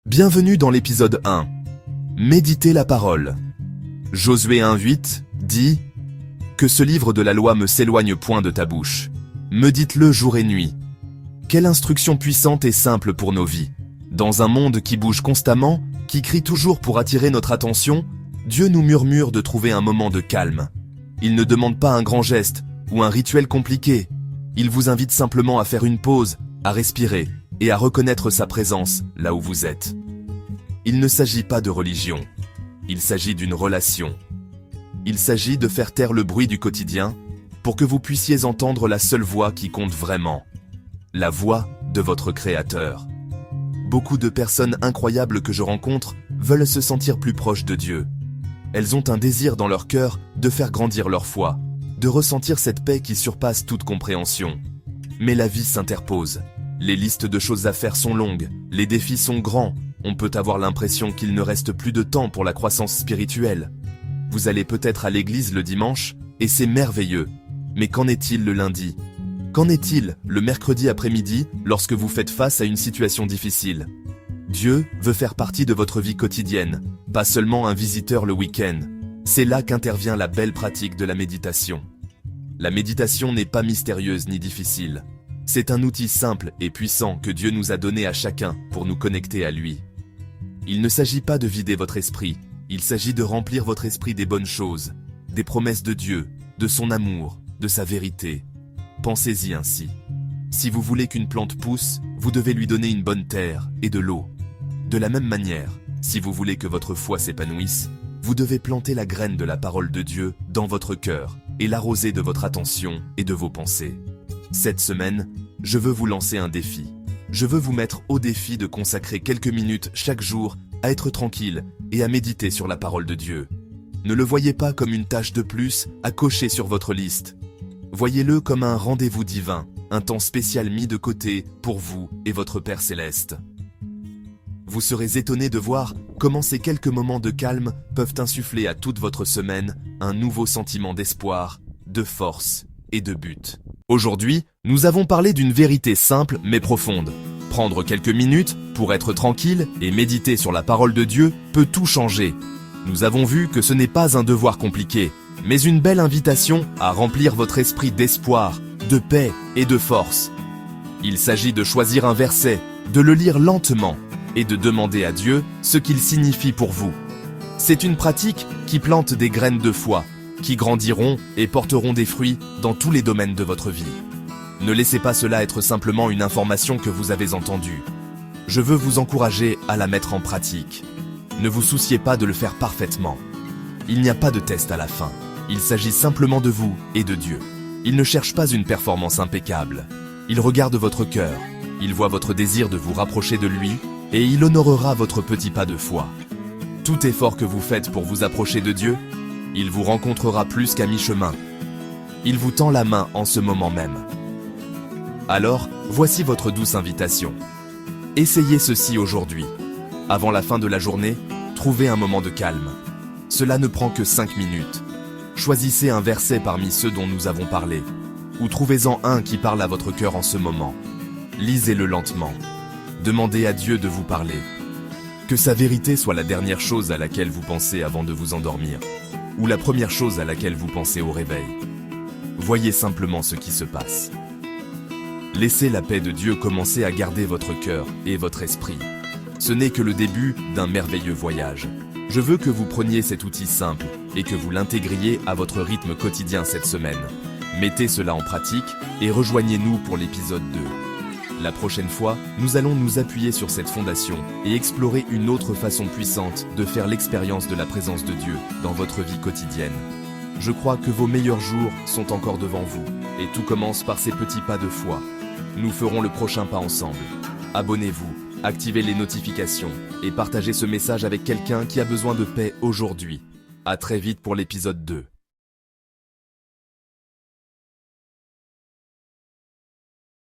Bienvenue dans l'épisode 1. Méditez la parole. Josué 1:8 dit « Que ce livre de la loi me s'éloigne point de ta bouche. Médite-le jour et nuit. » Quelle instruction puissante et simple pour nos vies. Dans un monde qui bouge constamment, qui crie toujours pour attirer notre attention, Dieu nous murmure de trouver un moment de calme. Il ne demande pas un grand geste ou un rituel compliqué. Il vous invite simplement à faire une pause, à respirer et à reconnaître sa présence là où vous êtes. Il ne s'agit pas de religion, il s'agit d'une relation. Il s'agit de faire taire le bruit du quotidien pour que vous puissiez entendre la seule voix qui compte vraiment, la voix de votre Créateur. Beaucoup de personnes incroyables que je rencontre veulent se sentir plus proches de Dieu. Elles ont un désir dans leur cœur de faire grandir leur foi, de ressentir cette paix qui surpasse toute compréhension. Mais la vie s'interpose. Les listes de choses à faire sont longues, les défis sont grands, on peut avoir l'impression qu'il ne reste plus de temps pour la croissance spirituelle. Vous allez peut-être à l'église le dimanche, et c'est merveilleux. Mais qu'en est-il le lundi? Qu'en est-il le mercredi après-midi lorsque vous faites face à une situation difficile? Dieu veut faire partie de votre vie quotidienne, pas seulement un visiteur le week-end. C'est là qu'intervient la belle pratique de la méditation. La méditation n'est pas mystérieuse ni difficile. C'est un outil simple et puissant que Dieu nous a donné à chacun pour nous connecter à lui. Il ne s'agit pas de vider votre esprit, il s'agit de remplir votre esprit des bonnes choses, des promesses de Dieu, de son amour, de sa vérité. Pensez-y ainsi. Si vous voulez qu'une plante pousse, vous devez lui donner une bonne terre et de l'eau. De la même manière, si vous voulez que votre foi s'épanouisse, vous devez planter la graine de la parole de Dieu dans votre cœur et l'arroser de votre attention et de vos pensées. Cette semaine, je veux vous lancer un défi. Je veux vous mettre au défi de consacrer quelques minutes chaque jour à être tranquille et à méditer sur la parole de Dieu. Ne le voyez pas comme une tâche de plus à cocher sur votre liste. Voyez-le comme un rendez-vous divin, un temps spécial mis de côté pour vous et votre Père Céleste. Vous serez étonné de voir comment ces quelques moments de calme peuvent insuffler à toute votre semaine un nouveau sentiment d'espoir, de force et de but. Aujourd'hui, nous avons parlé d'une vérité simple mais profonde. Prendre quelques minutes pour être tranquille et méditer sur la parole de Dieu peut tout changer. Nous avons vu que ce n'est pas un devoir compliqué, mais une belle invitation à remplir votre esprit d'espoir, de paix et de force. Il s'agit de choisir un verset, de le lire lentement et de demander à Dieu ce qu'il signifie pour vous. C'est une pratique qui plante des graines de foi, qui grandiront et porteront des fruits dans tous les domaines de votre vie. Ne laissez pas cela être simplement une information que vous avez entendue. Je veux vous encourager à la mettre en pratique. Ne vous souciez pas de le faire parfaitement. Il n'y a pas de test à la fin. Il s'agit simplement de vous et de Dieu. Il ne cherche pas une performance impeccable. Il regarde votre cœur. Il voit votre désir de vous rapprocher de lui et il honorera votre petit pas de foi. Tout effort que vous faites pour vous approcher de Dieu, il vous rencontrera plus qu'à mi-chemin. Il vous tend la main en ce moment même. Alors, voici votre douce invitation. Essayez ceci aujourd'hui. Avant la fin de la journée, trouvez un moment de calme. Cela ne prend que 5 minutes. Choisissez un verset parmi ceux dont nous avons parlé, ou trouvez-en un qui parle à votre cœur en ce moment. Lisez-le lentement. Demandez à Dieu de vous parler. Que sa vérité soit la dernière chose à laquelle vous pensez avant de vous endormir, ou la première chose à laquelle vous pensez au réveil. Voyez simplement ce qui se passe. Laissez la paix de Dieu commencer à garder votre cœur et votre esprit. Ce n'est que le début d'un merveilleux voyage. Je veux que vous preniez cet outil simple et que vous l'intégriez à votre rythme quotidien cette semaine. Mettez cela en pratique et rejoignez-nous pour l'épisode 2. La prochaine fois, nous allons nous appuyer sur cette fondation et explorer une autre façon puissante de faire l'expérience de la présence de Dieu dans votre vie quotidienne. Je crois que vos meilleurs jours sont encore devant vous et tout commence par ces petits pas de foi. Nous ferons le prochain pas ensemble. Abonnez-vous, activez les notifications et partagez ce message avec quelqu'un qui a besoin de paix aujourd'hui. À très vite pour l'épisode 2.